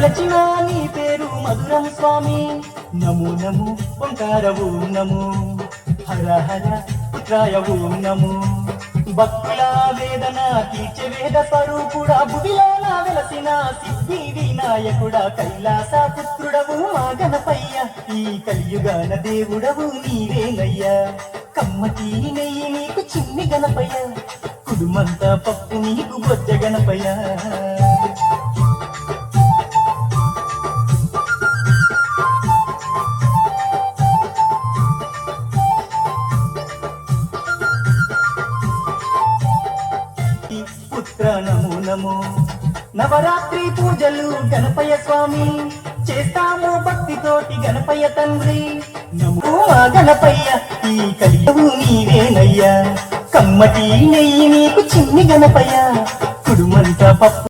తలచిన నీ పేరు మధురం స్వామి, నమో నమో ఓంకారవు నమో, హర హర పుత్రాయవు నమో. భక్తుల వేదన తీర్చే వేద స్వరూపుడా, భువిలోన వెలసిన సిద్ధి వినాయకుడా, కైలాస పుత్రుడవు మా గణపయ్య, ఈ కలియుగాన దేవుడవు నీవేనయ్యా. కమ్మటి నెయ్యి నీకు చిన్ని గణపయ్య, కుడుమంత పప్పు నీకు బొజ్జ గణపయ్య. పుత్ర నమో నమో. నవరాత్రి పూజలు గణపయ్య స్వామి, చేస్తాము భక్తితోటి గణపయ్య తండ్రి. నమో మా గణపయ్య, ఈ కలియుగు నీవేనయ్యా. కమ్మటి నెయ్యి నీకు చిన్ని గణపయ్య, కుడుమంత పప్పు